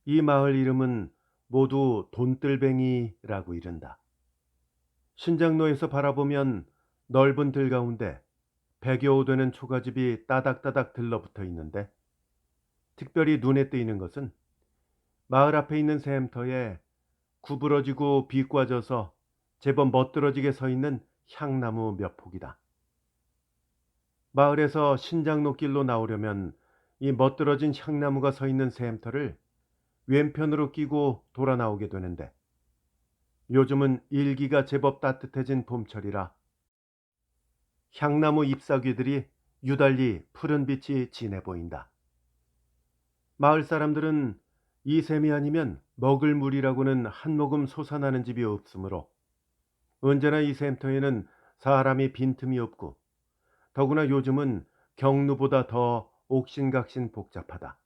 이 마을 이름은 모두 돈뜰뱅이라고 이른다. 신장로에서 바라보면 넓은 들 가운데 100여 되는 초가집이 따닥따닥 들러붙어 있는데, 특별히 눈에 띄는 것은 마을 앞에 있는 샘터에 구부러지고 비꼬아져서 제법 멋들어지게 서 있는 향나무 몇 폭이다. 마을에서 신장로길로 나오려면 이 멋들어진 향나무가 서 있는 샘터를 왼편으로 끼고 돌아 나오게 되는데, 요즘은 일기가 제법 따뜻해진 봄철이라 향나무 잎사귀들이 유달리 푸른 빛이 진해 보인다. 마을 사람들은 이 샘이 아니면 먹을 물이라고는 한 모금 솟아나는 집이 없으므로 언제나 이 샘터에는 사람이 빈틈이 없고, 더구나 요즘은 경루보다 더 옥신각신 복잡하다.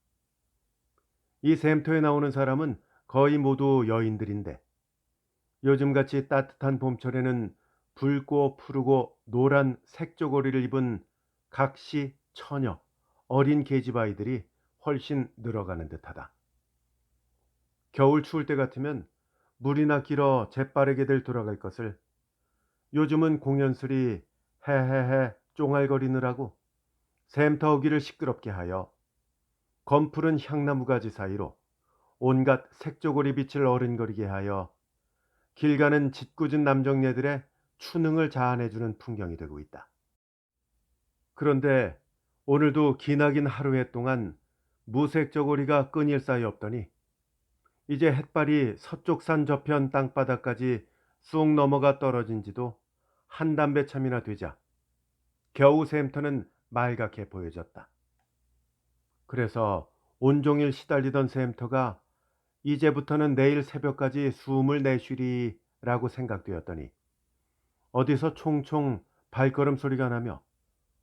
이 샘터에 나오는 사람은 거의 모두 여인들인데, 요즘같이 따뜻한 봄철에는 붉고 푸르고 노란 색조거리를 입은 각시 처녀, 어린 계집아이들이 훨씬 늘어가는 듯하다. 겨울 추울 때 같으면 물이나 길어 재빠르게들 돌아갈 것을 요즘은 공연슬이 헤헤헤 쫑알거리느라고 샘터 어귀를 시끄럽게 하여 검푸른 향나무 가지 사이로 온갖 색조거리 빛을 어른거리게 하여 길 가는 짓궂은 남정네들의 추능을 자아내주는 풍경이 되고 있다. 그런데 오늘도 기나긴 하루에 동안 무색저고리가 끊일 사이 없더니 이제 햇발이 서쪽 산 저편 땅바닥까지 쑥 넘어가 떨어진 지도 한 담배 참이나 되자 겨우 샘터는 맑게 보여졌다. 그래서 온종일 시달리던 샘터가 이제부터는 내일 새벽까지 숨을 내쉬리라고 생각되었더니, 어디서 총총 발걸음 소리가 나며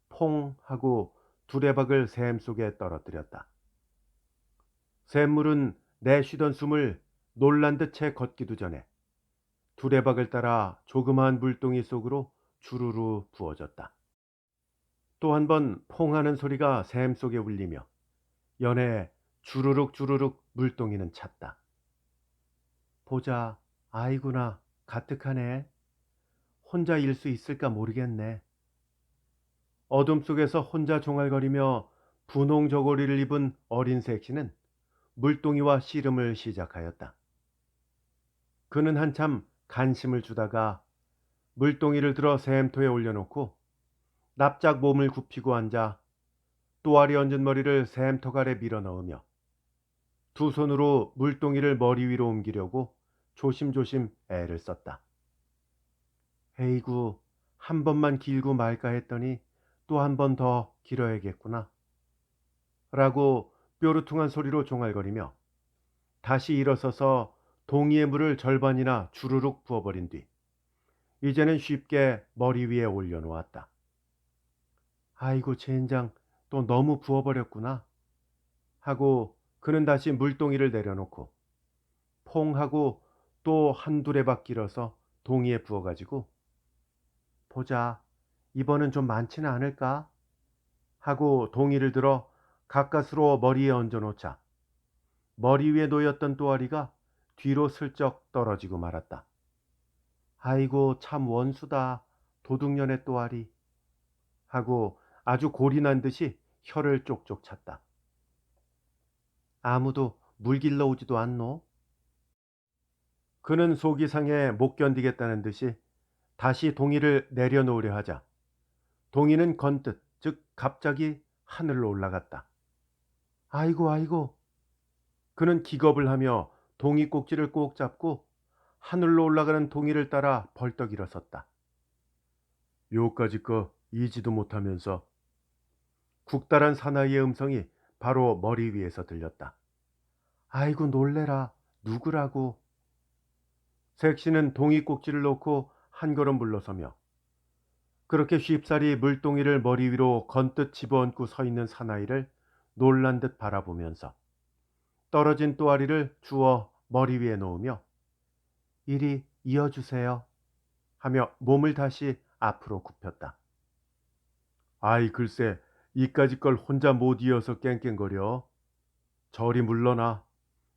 퐁 하고 두레박을 샘 속에 떨어뜨렸다. 샘물은 내쉬던 숨을 놀란 듯 채 걷기도 전에 두레박을 따라 조그마한 물동이 속으로 주르르 부어졌다. 또 한 번 퐁 하는 소리가 샘 속에 울리며 연해 주르륵 주르륵 물동이는 찼다. 보자, 아이구나, 가뜩하네. 혼자 일 수 있을까 모르겠네. 어둠 속에서 혼자 종알거리며 분홍 저고리를 입은 어린 색시는 물동이와 씨름을 시작하였다. 그는 한참 간심을 주다가 물동이를 들어 샘토에 올려놓고 납작 몸을 굽히고 앉아 또아리 얹은 머리를 샘턱 아래 밀어넣으며 두 손으로 물동이를 머리 위로 옮기려고 조심조심 애를 썼다. 에이구, 한 번만 길고 말까 했더니 또 한 번 더 길어야겠구나 라고 뾰루퉁한 소리로 종알거리며 다시 일어서서 동이의 물을 절반이나 주르륵 부어버린 뒤 이제는 쉽게 머리 위에 올려놓았다. 아이고 젠장, 또 너무 부어버렸구나 하고 그는 다시 물동이를 내려놓고 퐁 하고 또 한두레박 길어서 동이에 부어가지고 보자, 이번은 좀 많지는 않을까 하고 동이를 들어 가까스로 머리에 얹어놓자 머리 위에 놓였던 또아리가 뒤로 슬쩍 떨어지고 말았다. 아이고 참 원수다, 도둑년의 또아리 하고 아주 골이 난 듯이 혀를 쪽쪽 찼다. 아무도 물 길러 오지도 않노? 그는 속이 상해 못 견디겠다는 듯이 다시 동이를 내려놓으려 하자 동이는 건뜻 즉 갑자기 하늘로 올라갔다. 아이고 아이고. 그는 기겁을 하며 동이 꼭지를 꼭 잡고 하늘로 올라가는 동이를 따라 벌떡 일어섰다. 요까지 거 이지도 못하면서. 국달한 사나이의 음성이 바로 머리 위에서 들렸다. 아이고 놀래라. 누구라고. 색시는 동이 꼭지를 놓고 한 걸음 물러서며 그렇게 쉽사리 물동이를 머리 위로 건뜻 집어얹고 서 있는 사나이를 놀란 듯 바라보면서 떨어진 또아리를 주워 머리 위에 놓으며 이리 이어주세요 하며 몸을 다시 앞으로 굽혔다. 아이 글쎄, 이까짓 걸 혼자 못 이어서 깽깽거려. 저리 물러나.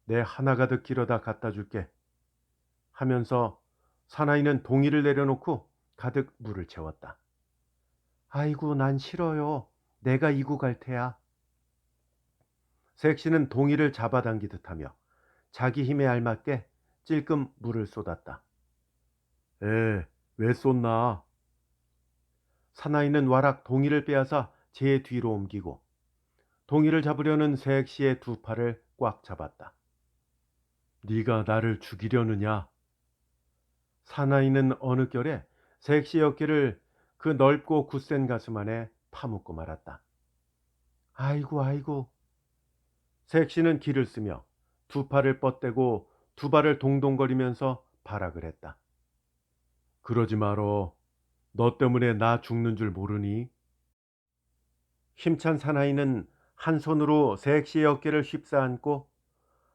내 하나 가득 길어다 갖다 줄게. 하면서 사나이는 동이를 내려놓고 가득 물을 채웠다. 아이고, 난 싫어요. 내가 이고 갈 테야. 색시는 동이를 잡아당기듯 하며 자기 힘에 알맞게 찔끔 물을 쏟았다. 에, 왜 쏟나? 사나이는 와락 동이를 빼앗아 제 뒤로 옮기고 동이를 잡으려는 색시의 두 팔을 꽉 잡았다. 네가 나를 죽이려느냐? 사나이는 어느 결에 색시의 어깨를 그 넓고 굳센 가슴 안에 파묻고 말았다. 아이고, 아이고. 색시는 기를 쓰며 두 팔을 뻗대고 두 발을 동동거리면서 발악을 했다. 그러지 말어. 너 때문에 나 죽는 줄 모르니? 힘찬 사나이는 한 손으로 색시의 어깨를 휩싸안고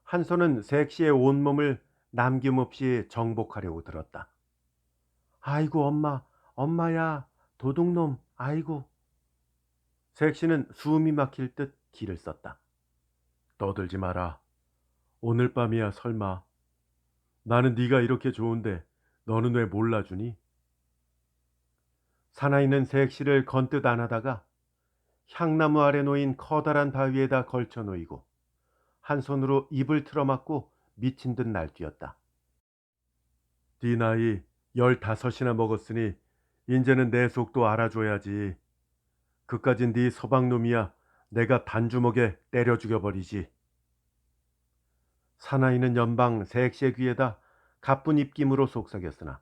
한 손은 색시의 온몸을 남김없이 정복하려고 들었다. 아이고, 엄마, 엄마야, 도둑놈, 아이고. 색시는 숨이 막힐 듯 기를 썼다. 떠들지 마라. 오늘 밤이야 설마. 나는 네가 이렇게 좋은데 너는 왜 몰라주니? 사나이는 색시를 건뜻 안하다가 향나무 아래 놓인 커다란 바위에다 걸쳐 놓이고 한 손으로 입을 틀어막고 미친 듯 날뛰었다. 네 나이 15이나 먹었으니 인제는 내 속도 알아줘야지. 그까진 네 서방놈이야 내가 단주먹에 때려 죽여버리지. 사나이는 연방 색시의 귀에다 가쁜 입김으로 속삭였으나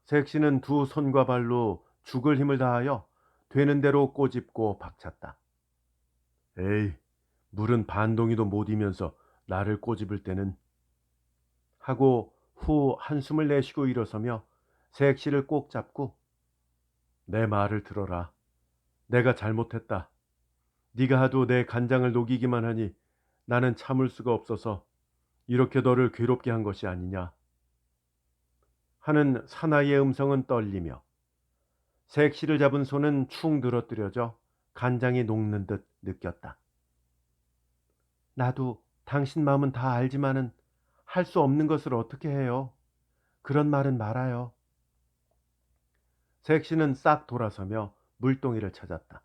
색시는 두 손과 발로 죽을 힘을 다하여 되는 대로 꼬집고 박찼다. 에이, 물은 반동이도 못 이면서 나를 꼬집을 때는. 하고 후 한숨을 내쉬고 일어서며 색시를 꼭 잡고 내 말을 들어라. 내가 잘못했다. 네가 하도 내 간장을 녹이기만 하니 나는 참을 수가 없어서 이렇게 너를 괴롭게 한 것이 아니냐 하는 사나이의 음성은 떨리며 색시를 잡은 손은 축 늘어뜨려져 간장이 녹는 듯 느꼈다. 나도 당신 마음은 다 알지만은 할 수 없는 것을 어떻게 해요? 그런 말은 말아요. 색시는 싹 돌아서며 물동이를 찾았다.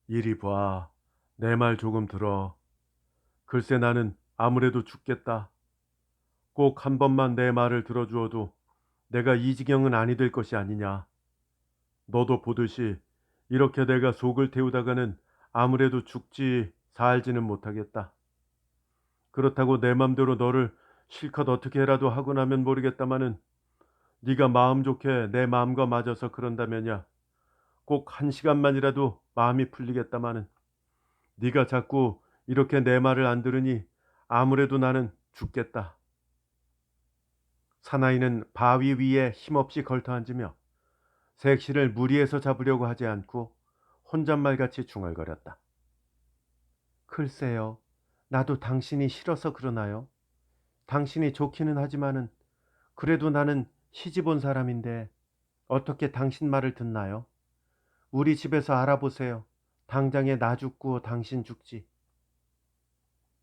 이리 봐. 내 말 조금 들어. 글쎄 나는 아무래도 죽겠다. 꼭 한 번만 내 말을 들어주어도 내가 이 지경은 아니 될 것이 아니냐. 너도 보듯이 이렇게 내가 속을 태우다가는 아무래도 죽지 살지는 못하겠다. 그렇다고 내 맘대로 너를 실컷 어떻게 해라도 하고 나면 모르겠다마는 네가 마음 좋게 내 마음과 맞아서 그런다면야 꼭 한 시간만이라도 마음이 풀리겠다마는 네가 자꾸 이렇게 내 말을 안 들으니 아무래도 나는 죽겠다. 사나이는 바위 위에 힘없이 걸터앉으며 색시를 무리해서 잡으려고 하지 않고 혼잣말같이 중얼거렸다. 글쎄요, 나도 당신이 싫어서 그러나요? 당신이 좋기는 하지만은 그래도 나는 시집 온 사람인데 어떻게 당신 말을 듣나요? 우리 집에서 알아보세요. 당장에 나 죽고 당신 죽지.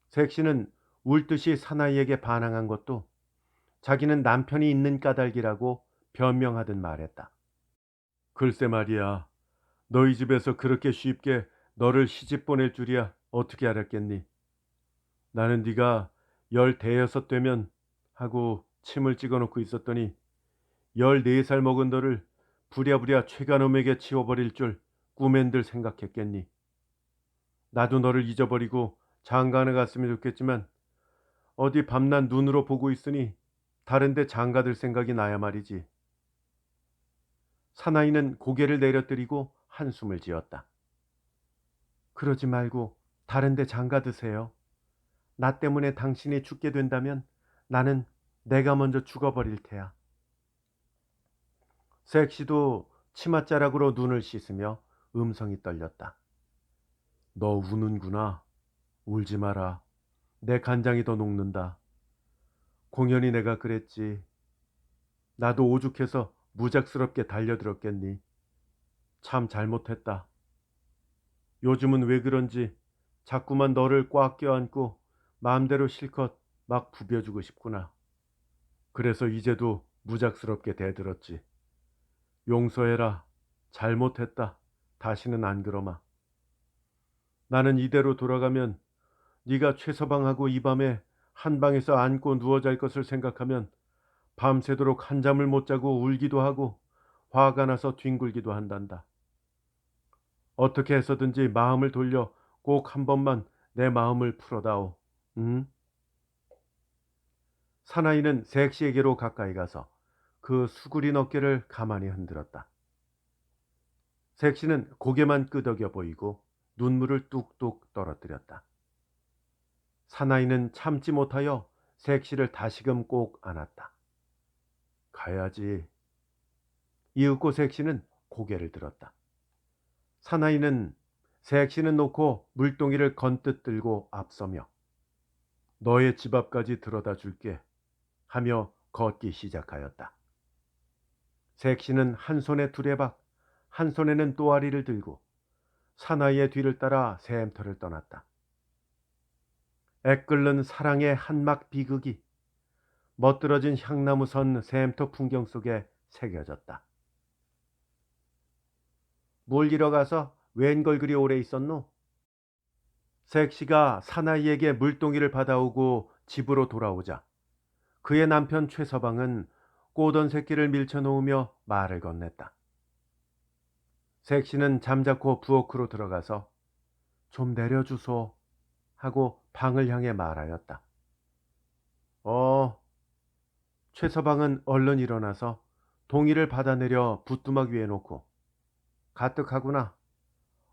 색시는 울듯이 사나이에게 반항한 것도 자기는 남편이 있는 까닭이라고 변명하듯 말했다. 글쎄 말이야. 너희 집에서 그렇게 쉽게 너를 시집 보낼 줄이야 어떻게 알았겠니? 나는 네가 15 되면 하고 침을 찍어놓고 있었더니 14살 먹은 너를 부랴부랴 최가놈에게 치워버릴 줄 꿈엔들 생각했겠니? 나도 너를 잊어버리고 장가나 갔으면 좋겠지만 어디 밤낮 눈으로 보고 있으니 다른데 장가들 생각이 나야 말이지. 사나이는 고개를 내려뜨리고 한숨을 지었다. 그러지 말고 다른데 장가 드세요. 나 때문에 당신이 죽게 된다면 나는 내가 먼저 죽어버릴 테야. 색시도 치맛자락으로 눈을 씻으며 음성이 떨렸다. 너 우는구나. 울지 마라. 내 간장이 더 녹는다. 공연히 내가 그랬지. 나도 오죽해서 무작스럽게 달려들었겠니. 참 잘못했다. 요즘은 왜 그런지 자꾸만 너를 꽉 껴안고 마음대로 실컷 막 부벼주고 싶구나. 그래서 이제도 무작스럽게 대들었지. 용서해라. 잘못했다. 다시는 안 그러마. 나는 이대로 돌아가면 네가 최서방하고 이 밤에 한 방에서 안고 누워 잘 것을 생각하면 밤새도록 한잠을 못 자고 울기도 하고 화가 나서 뒹굴기도 한단다. 어떻게 해서든지 마음을 돌려 꼭 한 번만 내 마음을 풀어다오. 응? 사나이는 색시에게로 가까이 가서 그 수구린 어깨를 가만히 흔들었다. 색시는 고개만 끄덕여 보이고 눈물을 뚝뚝 떨어뜨렸다. 사나이는 참지 못하여 색시를 다시금 꼭 안았다. 가야지. 이윽고 색시는 고개를 들었다. 사나이는 색시는 놓고 물동이를 건뜻 들고 앞서며 너의 집 앞까지 들어다 줄게 하며 걷기 시작하였다. 색시는 한 손에 두레박, 한 손에는 또아리를 들고 사나이의 뒤를 따라 샘터를 떠났다. 애끓는 사랑의 한막 비극이 멋들어진 향나무선 샘터 풍경 속에 새겨졌다. 뭘 잃어 가서 웬걸 그리 오래 있었노? 색시가 사나이에게 물동이를 받아오고 집으로 돌아오자 그의 남편 최서방은 꼬던 새끼를 밀쳐놓으며 말을 건넸다. 색시는 잠자코 부엌으로 들어가서 좀 내려주소 하고 방을 향해 말하였다. 어. 최서방은 얼른 일어나서 동이를 받아내려 붓두막 위에 놓고 가뜩하구나.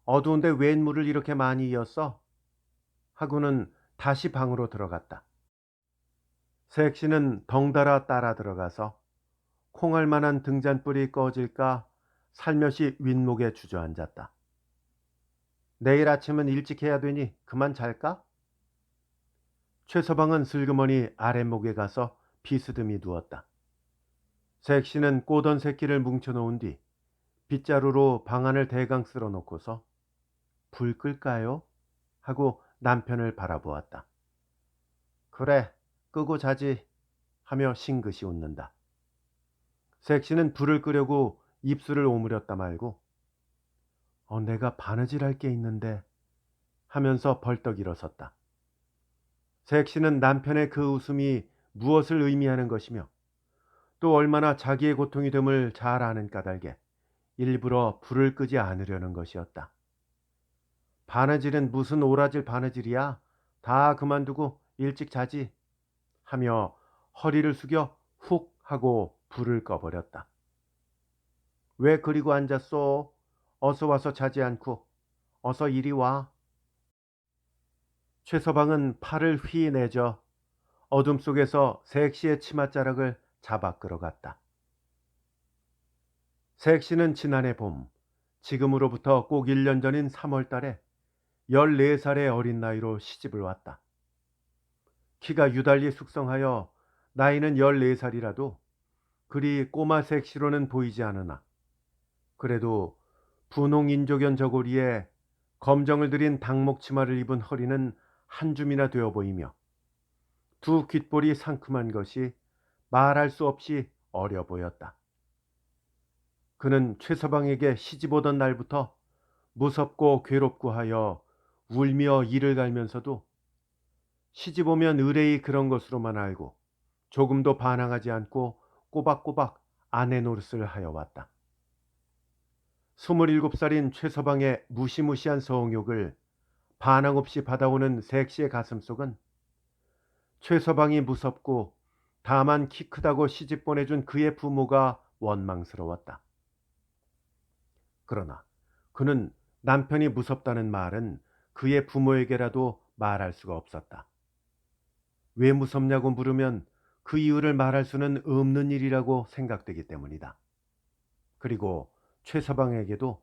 어두운데 웬 물을 이렇게 많이 이었어? 하고는 다시 방으로 들어갔다. 색시는 덩달아 따라 들어가서 콩알만한 등잔불이 꺼질까 살며시 윗목에 주저앉았다. 내일 아침은 일찍 해야 되니 그만 잘까? 최서방은 슬그머니 아랫목에 가서 비스듬히 누웠다. 색시는 꼬던 새끼를 뭉쳐놓은 뒤 빗자루로 방안을 대강 쓸어놓고서 불 끌까요? 하고 남편을 바라보았다. 그래, 끄고 자지 하며 싱긋이 웃는다. 색시는 불을 끄려고 입술을 오므렸다 말고 내가 바느질할 게 있는데 하면서 벌떡 일어섰다. 색시는 남편의 그 웃음이 무엇을 의미하는 것이며 또 얼마나 자기의 고통이 됨을 잘 아는 까닭에 일부러 불을 끄지 않으려는 것이었다. 바느질은 무슨 오라질 바느질이야? 다 그만두고 일찍 자지 하며 허리를 숙여 훅 하고 불을 꺼버렸다. 왜 그리고 앉았소? 어서 와서 자지 않고 어서 이리 와. 최서방은 팔을 휘 내저 어둠 속에서 색시의 치맛자락을 잡아 끌어갔다. 색시는 지난해 봄, 지금으로부터 꼭 1년 전인 3월 달에 14살의 어린 나이로 시집을 왔다. 키가 유달리 숙성하여 나이는 14살이라도 그리 꼬마 색시로는 보이지 않으나 그래도 분홍인조견 저고리에 검정을 들인 당목 치마를 입은 허리는 한 줌이나 되어 보이며 두 귓볼이 상큼한 것이 말할 수 없이 어려 보였다. 그는 최서방에게 시집 오던 날부터 무섭고 괴롭고 하여 울며 이를 갈면서도 시집 오면 의뢰이 그런 것으로만 알고 조금도 반항하지 않고 꼬박꼬박 아내 노릇을 하여 왔다. 27살인 최서방의 무시무시한 성욕을 반항 없이 받아오는 색시의 가슴속은 최서방이 무섭고 다만 키 크다고 시집 보내준 그의 부모가 원망스러웠다. 그러나 그는 남편이 무섭다는 말은 그의 부모에게라도 말할 수가 없었다. 왜 무섭냐고 물으면 그 이유를 말할 수는 없는 일이라고 생각되기 때문이다. 그리고 최서방에게도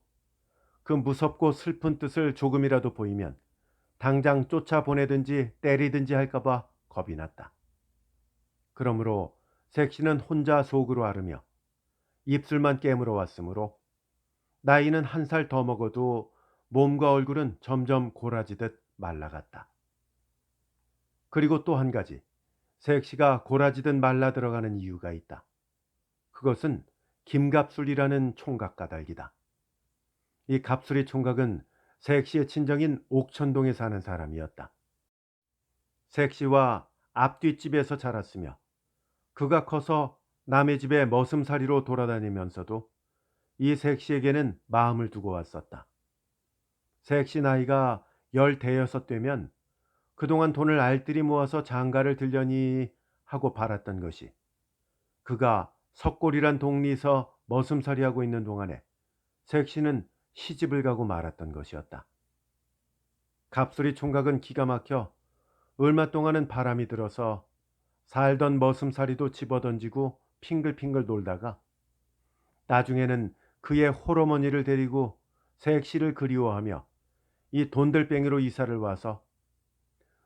그 무섭고 슬픈 뜻을 조금이라도 보이면 당장 쫓아보내든지 때리든지 할까봐 겁이 났다. 그러므로 색시는 혼자 속으로 앓으며 입술만 깨물어 왔으므로 나이는 1살 더 먹어도 몸과 얼굴은 점점 고라지듯 말라갔다. 그리고 또 한 가지, 색시가 고라지듯 말라 들어가는 이유가 있다. 그것은 김갑술이라는 총각 까닭이다. 이 갑술이 총각은 색시의 친정인 옥천동에 사는 사람이었다. 색시와 앞뒷집에서 자랐으며 그가 커서 남의 집에 머슴살이로 돌아다니면서도 이 색시에게는 마음을 두고 왔었다. 색시 나이가 16 되면 그동안 돈을 알뜰히 모아서 장가를 들려니 하고 바랐던 것이, 그가 석골이란 동리에서 머슴살이하고 있는 동안에 색시는 시집을 가고 말았던 것이었다. 갑술이 총각은 기가 막혀 얼마 동안은 바람이 들어서 살던 머슴살이도 집어던지고 핑글핑글 놀다가 나중에는 그의 홀어머니를 데리고 색시를 그리워하며 이 돈들뱅이로 이사를 와서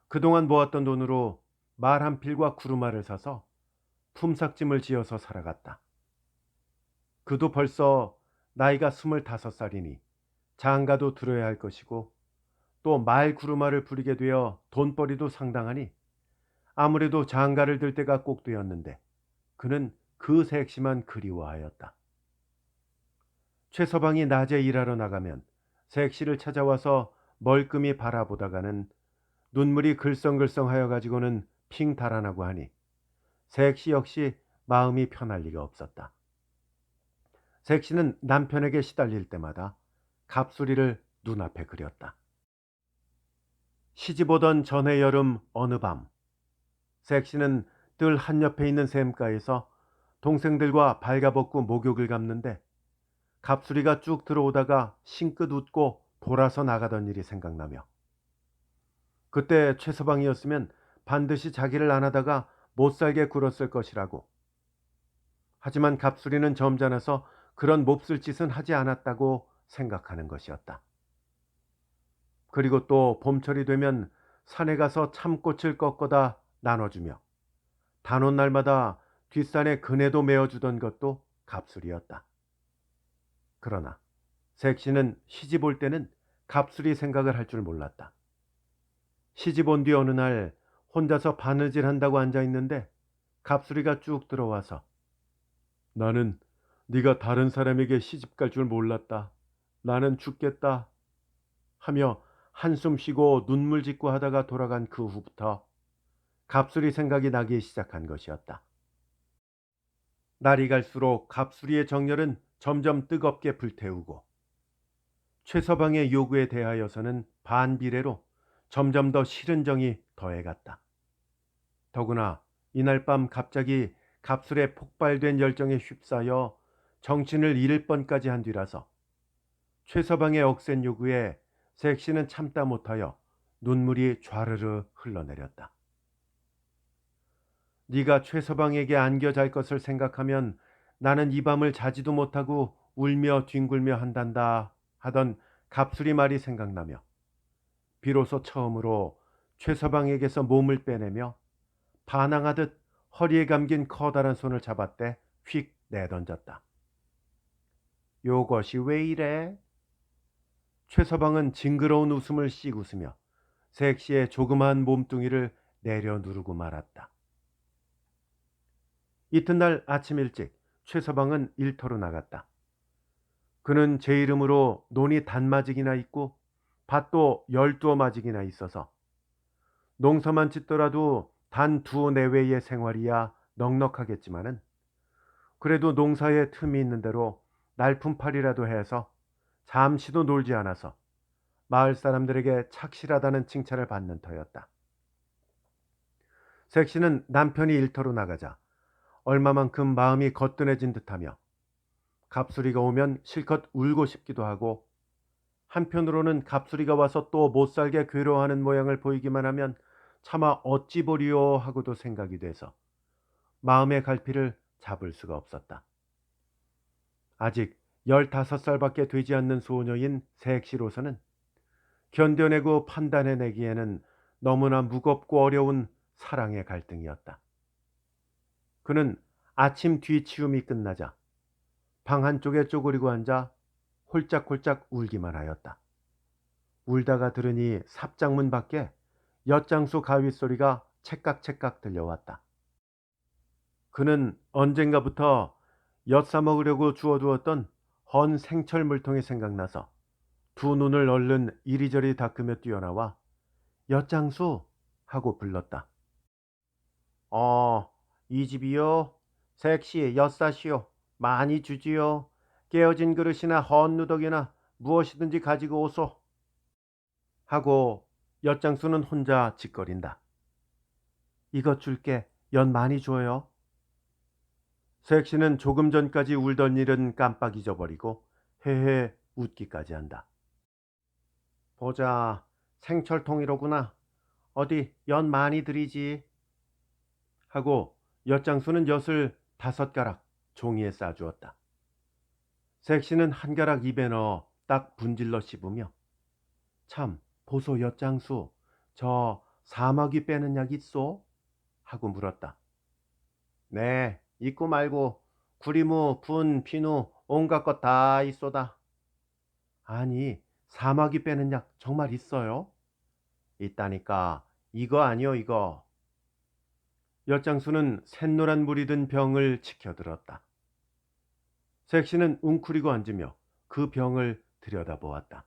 그동안 모았던 돈으로 말 한 필과 구루마를 사서 품삯짐을 지어서 살아갔다. 그도 벌써 나이가 25살이니 장가도 들어야 할 것이고 또 말 구루마를 부리게 되어 돈벌이도 상당하니 아무래도 장가를 들 때가 꼭 되었는데 그는 그 색시만 그리워하였다. 최서방이 낮에 일하러 나가면 색시를 찾아와서 멀끔히 바라보다가는 눈물이 글썽글썽하여 가지고는 핑 달아나고 하니 색시 역시 마음이 편할 리가 없었다. 색시는 남편에게 시달릴 때마다 갑수리를 눈앞에 그렸다. 시집 오던 전해 여름 어느 밤, 색시는 늘 한옆에 있는 샘가에서 동생들과 발가벗고 목욕을 감는데 갑수리가 쭉 들어오다가 싱긋 웃고 돌아서 나가던 일이 생각나며, 그때 최서방이었으면 반드시 자기를 안하다가 못살게 굴었을 것이라고, 하지만 갑수리는 점잖아서 그런 몹쓸 짓은 하지 않았다고 생각하는 것이었다. 그리고 또 봄철이 되면 산에 가서 참꽃을 꺾어다 나눠주며 단 온 날마다 뒷산에 그네도 메어주던 것도 갑술이었다. 그러나 색시는 시집 올 때는 갑술이 생각을 할 줄 몰랐다. 시집 온 뒤 어느 날 혼자서 바느질 한다고 앉아있는데 갑술이가 쭉 들어와서, 나는 네가 다른 사람에게 시집 갈 줄 몰랐다. 나는 죽겠다. 하며 한숨 쉬고 눈물 짓고 하다가 돌아간 그 후부터 갑술이 생각이 나기 시작한 것이었다. 날이 갈수록 갑술이의 정열은 점점 뜨겁게 불태우고 최서방의 요구에 대하여서는 반비례로 점점 더 싫은 정이 더해갔다. 더구나 이날 밤 갑자기 갑술의 폭발된 열정에 휩싸여 정신을 잃을 뻔까지 한 뒤라서 최서방의 억센 요구에 색시는 참다 못하여 눈물이 좌르르 흘러내렸다. 네가 최서방에게 안겨 잘 것을 생각하면 나는 이 밤을 자지도 못하고 울며 뒹굴며 한단다 하던 갑술이 말이 생각나며 비로소 처음으로 최서방에게서 몸을 빼내며 반항하듯 허리에 감긴 커다란 손을 잡았대 휙 내던졌다. 요것이 왜 이래? 최서방은 징그러운 웃음을 씩 웃으며 색시의 조그마한 몸뚱이를 내려 누르고 말았다. 이튿날 아침 일찍 최서방은 일터로 나갔다. 그는 제 이름으로 논이 단마직이나 있고 밭도 12마직이나 있어서 농사만 짓더라도 단 2내외의 생활이야 넉넉하겠지만은 그래도 농사에 틈이 있는 대로 날품팔이라도 해서 잠시도 놀지 않아서 마을 사람들에게 착실하다는 칭찬을 받는 터였다. 색시는 남편이 일터로 나가자 얼마만큼 마음이 거뜬해진 듯하며 갑수리가 오면 실컷 울고 싶기도 하고, 한편으로는 갑수리가 와서 또 못살게 괴로워하는 모양을 보이기만 하면 차마 어찌 보리요 하고도 생각이 돼서 마음의 갈피를 잡을 수가 없었다. 아직 15살밖에 되지 않는 소녀인 색시로서는 견뎌내고 판단해내기에는 너무나 무겁고 어려운 사랑의 갈등이었다. 그는 아침 뒤치움이 끝나자 방 한쪽에 쪼그리고 앉아 홀짝홀짝 울기만 하였다. 울다가 들으니 삽장문 밖에 엿장수 가위 소리가 첵깍첵깍 들려왔다. 그는 언젠가부터 엿사 먹으려고 주워두었던 헌 생철 물통이 생각나서 두 눈을 얼른 이리저리 닦으며 뛰어나와 엿장수 하고 불렀다. 이 집이요. 색시 엿사시오. 많이 주지요. 깨어진 그릇이나 헌 누더기나 무엇이든지 가지고 오소. 하고 엿장수는 혼자 짓거린다. 이것 줄게. 엿 많이 줘요. 색시는 조금 전까지 울던 일은 깜빡 잊어버리고 헤헤 웃기까지 한다. 보자. 생철통이로구나. 어디 엿 많이 드리지. 하고 엿장수는 엿을 5가락 종이에 싸주었다. 색시는 한 가락 입에 넣어 딱 분질러 씹으며 참 보소 엿장수 저 사마귀 빼는 약 있소? 하고 물었다. 네 있고 말고 구리무 분 비누 온갖 것 다 있소다. 아니 사마귀 빼는 약 정말 있어요? 있다니까. 이거 아니요 이거. 엿장수는 샛노란 물이 든 병을 치켜들었다. 색시는 웅크리고 앉으며 그 병을 들여다보았다.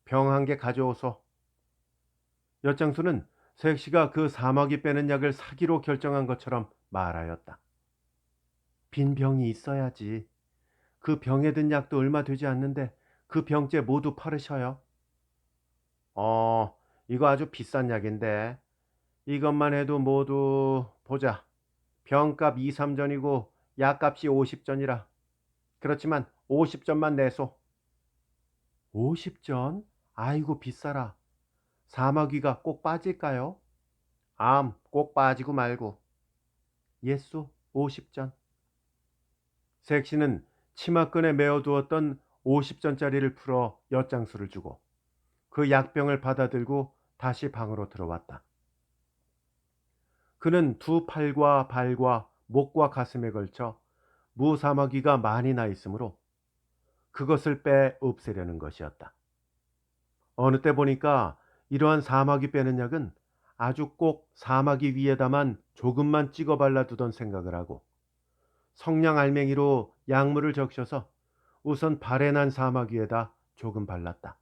병 한 개 가져오소. 엿장수는 색시가 그 사마귀 빼는 약을 사기로 결정한 것처럼 말하였다. 빈 병이 있어야지. 그 병에 든 약도 얼마 되지 않는데 그 병째 모두 팔으셔요. 어, 이거 아주 비싼 약인데 이것만 해도 모두 보자. 병값 2, 3전이고 약값이 50전이라. 그렇지만 50전만 내소. 50전? 아이고 비싸라. 사마귀가 꼭 빠질까요? 꼭 빠지고 말고. 예수 50전. 색시는 치마끈에 메어두었던 50전짜리를 풀어 엿장수를 주고 그 약병을 받아들고 다시 방으로 들어왔다. 그는 두 팔과 발과 목과 가슴에 걸쳐 무사마귀가 많이 나 있으므로 그것을 빼 없애려는 것이었다. 어느 때 보니까 이러한 사마귀 빼는 약은 아주 꼭 사마귀 위에다만 조금만 찍어 발라두던 생각을 하고 성냥 알맹이로 약물을 적셔서 우선 발에 난 사마귀에다 조금 발랐다.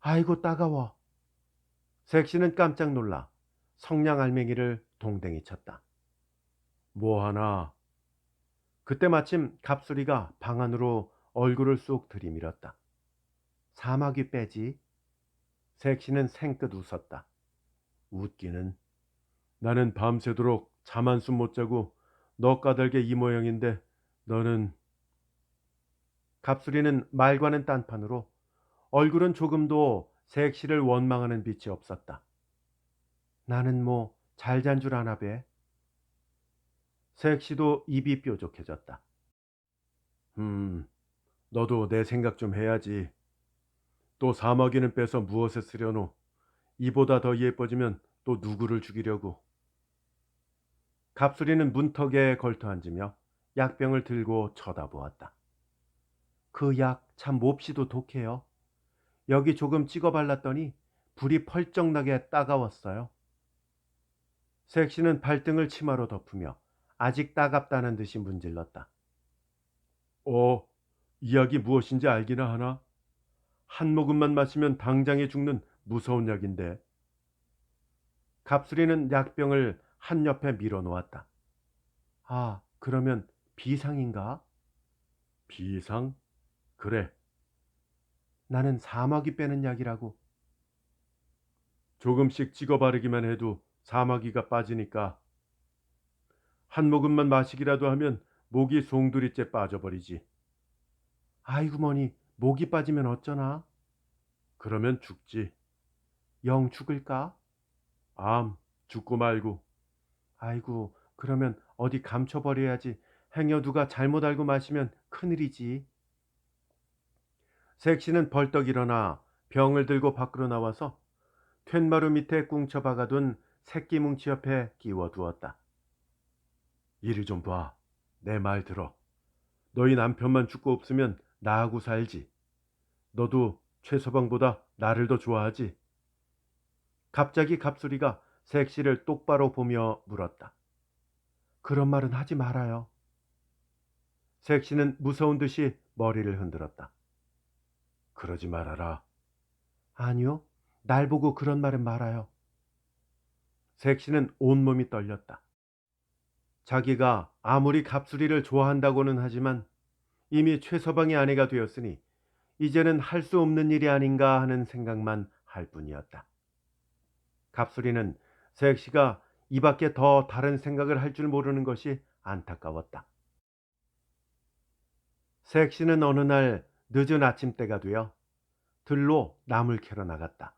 아이고 따가워. 색시는 깜짝 놀라 성냥 알맹이를 동댕이 쳤다. 뭐하나. 그때 마침 갑수리가 방 안으로 얼굴을 쑥 들이밀었다. 사마귀 빼지. 색시는 생긋 웃었다. 웃기는. 나는 밤새도록 잠 한숨 못 자고 너 까닭에 이 모양인데 너는. 갑수리는 말과는 딴판으로 얼굴은 조금도 색시를 원망하는 빛이 없었다. 나는 뭐 잘 잔 줄 아나 배. 색시도 입이 뾰족해졌다. 너도 내 생각 좀 해야지. 또 사마귀는 빼서 무엇에 쓰려노? 이보다 더 예뻐지면 또 누구를 죽이려고. 갑수리는 문턱에 걸터 앉으며 약병을 들고 쳐다보았다. 그 약 참 몹시도 독해요. 여기 조금 찍어 발랐더니 불이 펄쩍 나게 따가웠어요. 색시는 발등을 치마로 덮으며 아직 따갑다는 듯이 문질렀다. 이 약이 무엇인지 알기나 하나? 한 모금만 마시면 당장에 죽는 무서운 약인데. 갑수리는 약병을 한 옆에 밀어놓았다. 아, 그러면 비상인가? 비상? 그래. 나는 사마귀 빼는 약이라고. 조금씩 찍어 바르기만 해도 사마귀가 빠지니까. 한 모금만 마시기라도 하면 목이 송두리째 빠져버리지. 아이고 머니, 목이 빠지면 어쩌나? 그러면 죽지. 영 죽을까? 죽고 말고. 아이고, 그러면 어디 감춰버려야지. 행여 누가 잘못 알고 마시면 큰일이지. 색시는 벌떡 일어나 병을 들고 밖으로 나와서 툇마루 밑에 꿍쳐 박아둔 새끼 뭉치 옆에 끼워 두었다. 이리 좀 봐. 내 말 들어. 너희 남편만 죽고 없으면 나하고 살지. 너도 최서방보다 나를 더 좋아하지. 갑자기 갑수리가 색시를 똑바로 보며 물었다. 그런 말은 하지 말아요. 색시는 무서운 듯이 머리를 흔들었다. 그러지 말아라. 아니요, 날 보고 그런 말은 말아요. 색시는 온몸이 떨렸다. 자기가 아무리 갑수리를 좋아한다고는 하지만 이미 최서방의 아내가 되었으니 이제는 할 수 없는 일이 아닌가 하는 생각만 할 뿐이었다. 갑수리는 색시가 이 밖에 더 다른 생각을 할 줄 모르는 것이 안타까웠다. 색시는 어느 날 늦은 아침때가 되어 들로 나물 캐러 나갔다.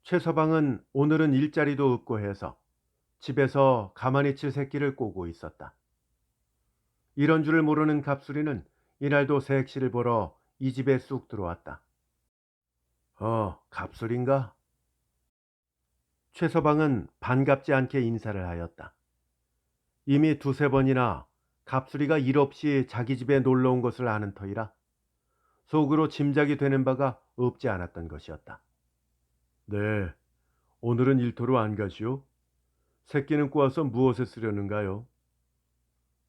최서방은 오늘은 일자리도 없고 해서 집에서 가만히 칠 새끼를 꼬고 있었다. 이런 줄을 모르는 갑수리는 이날도 색시를 보러 이 집에 쑥 들어왔다. 갑술인가? 최서방은 반갑지 않게 인사를 하였다. 이미 두세 번이나 갑수리가 일 없이 자기 집에 놀러 온 것을 아는 터이라 속으로 짐작이 되는 바가 없지 않았던 것이었다. 네, 오늘은 일터로 안 가시오? 새끼는 꼬아서 무엇에 쓰려는가요?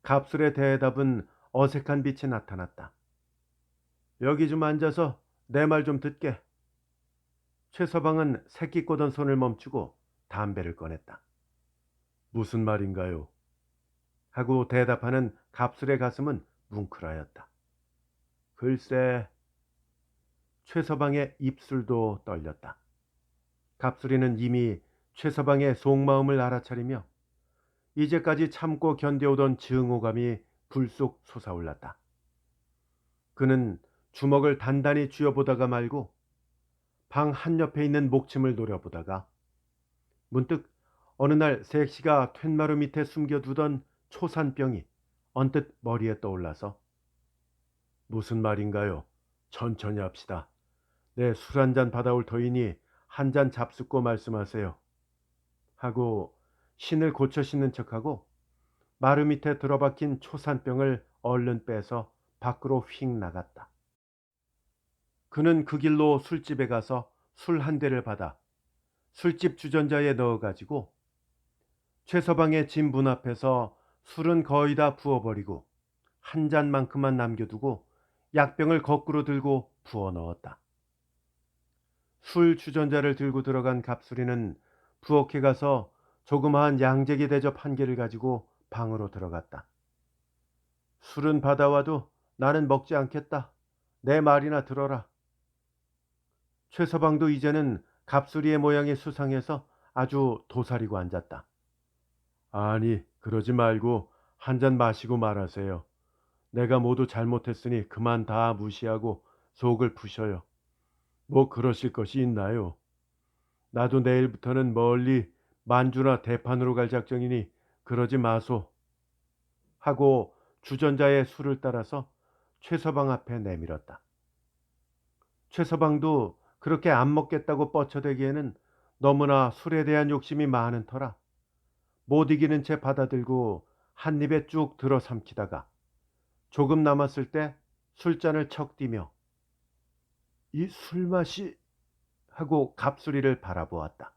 갑술의 대답은 어색한 빛이 나타났다. 여기 좀 앉아서 내 말 좀 듣게. 최서방은 새끼 꼬던 손을 멈추고 담배를 꺼냈다. 무슨 말인가요? 하고 대답하는 갑술의 가슴은 뭉클하였다. 글쎄. 최서방의 입술도 떨렸다. 갑술이는 이미 최서방의 속마음을 알아차리며 이제까지 참고 견뎌오던 증오감이 불쑥 솟아올랐다. 그는 주먹을 단단히 쥐어보다가 말고 방 한옆에 있는 목침을 노려보다가 문득 어느 날 색시가 툇마루 밑에 숨겨두던 초산병이 언뜻 머리에 떠올라서 무슨 말인가요? 천천히 합시다. 내 술 한 잔 받아올 터이니 한 잔 잡숫고 말씀하세요. 하고 신을 고쳐 신는 척하고 마루 밑에 들어박힌 초산병을 얼른 빼서 밖으로 휙 나갔다. 그는 그 길로 술집에 가서 술 한 대를 받아 술집 주전자에 넣어가지고 최서방의 집 문 앞에서 술은 거의 다 부어버리고 한 잔만큼만 남겨두고 약병을 거꾸로 들고 부어 넣었다. 술 주전자를 들고 들어간 갑수리는 부엌에 가서 조그마한 양재기 대접 한 개를 가지고 방으로 들어갔다. 술은 받아와도 나는 먹지 않겠다. 내 말이나 들어라. 최서방도 이제는 갑수리의 모양이 수상해서 아주 도사리고 앉았다. 아니, 그러지 말고 한 잔 마시고 말하세요. 내가 모두 잘못했으니 그만 다 무시하고 속을 푸셔요. 뭐 그러실 것이 있나요? 나도 내일부터는 멀리 만주나 대판으로 갈 작정이니 그러지 마소. 하고 주전자의 술을 따라서 최서방 앞에 내밀었다. 최서방도 그렇게 안 먹겠다고 뻗쳐대기에는 너무나 술에 대한 욕심이 많은 터라 못 이기는 채 받아들고 한 입에 쭉 들어 삼키다가 조금 남았을 때 술잔을 척 띄며 이 술맛이 하고 갑수리를 바라보았다.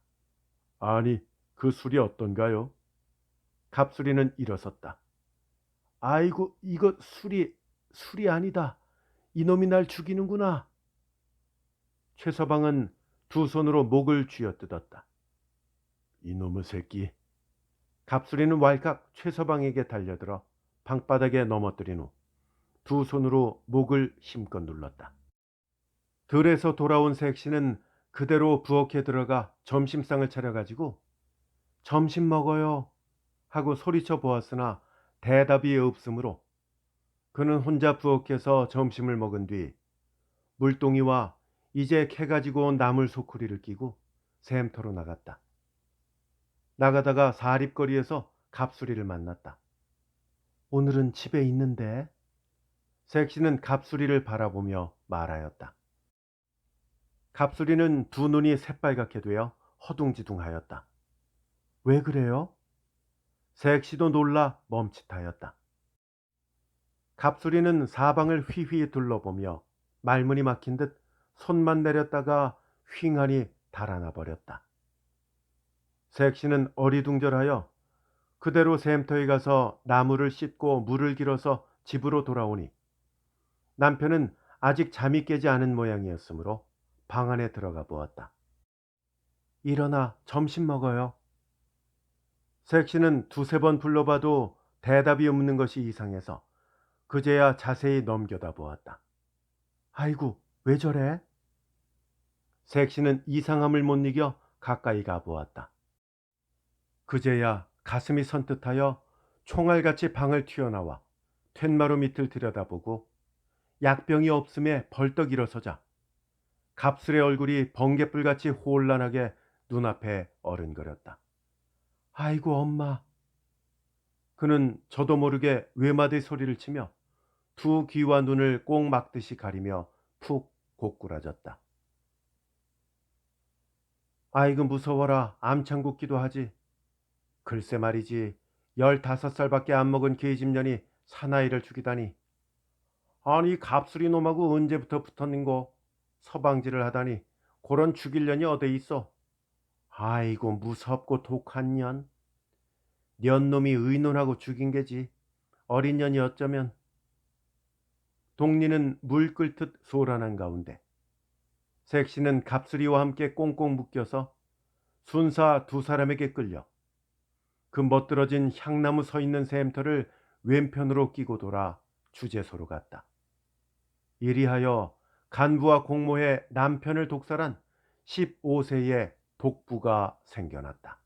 아니, 그 술이 어떤가요? 갑수리는 일어섰다. 아이고, 이거 술이 아니다. 이놈이 날 죽이는구나. 최서방은 두 손으로 목을 쥐어뜯었다. 이놈의 새끼. 갑수리는 왈칵 최서방에게 달려들어 방바닥에 넘어뜨린 후 두 손으로 목을 힘껏 눌렀다. 들에서 돌아온 색시는 그대로 부엌에 들어가 점심상을 차려가지고 점심 먹어요 하고 소리쳐 보았으나 대답이 없으므로 그는 혼자 부엌에서 점심을 먹은 뒤 물동이와 이제 캐가지고 온 나물 소쿠리를 끼고 샘터로 나갔다. 나가다가 사립거리에서 갑수리를 만났다. 오늘은 집에 있는데? 색시는 갑수리를 바라보며 말하였다. 갑수리는 두 눈이 새빨갛게 되어 허둥지둥하였다. 왜 그래요? 색시도 놀라 멈칫하였다. 갑수리는 사방을 휘휘 둘러보며 말문이 막힌 듯 손만 내렸다가 휑하니 달아나 버렸다. 색시는 어리둥절하여 그대로 샘터에 가서 나무를 씻고 물을 길어서 집으로 돌아오니 남편은 아직 잠이 깨지 않은 모양이었으므로 방 안에 들어가 보았다. 일어나 점심 먹어요. 색시는 두세 번 불러봐도 대답이 없는 것이 이상해서 그제야 자세히 넘겨다 보았다. 아이고, 왜 저래? 색시는 이상함을 못 이겨 가까이 가 보았다. 그제야 가슴이 선뜻하여 총알같이 방을 튀어나와 툇마루 밑을 들여다보고 약병이 없음에 벌떡 일어서자 갑술의 얼굴이 번갯불같이 혼란하게 눈앞에 어른거렸다. 아이고 엄마. 그는 저도 모르게 외마디 소리를 치며 두 귀와 눈을 꼭 막듯이 가리며 푹 고꾸라졌다. 아이고 무서워라 암창 굳기도 하지. 글쎄 말이지 15살밖에 안 먹은 계집년이 사나이를 죽이다니. 아니 갑술이 놈하고 언제부터 붙었는고 서방질을 하다니 그런 죽일 년이 어디 있어. 아이고 무섭고 독한 년. 년놈이 의논하고 죽인 게지. 어린 년이 어쩌면. 동리는 물 끓듯 소란한 가운데 색시는 갑수리와 함께 꽁꽁 묶여서 순사 두 사람에게 끌려 그 멋들어진 향나무 서 있는 샘터를 왼편으로 끼고 돌아 주재소로 갔다. 이리하여 간부와 공모해 남편을 독살한 15세의 독부가 생겨났다.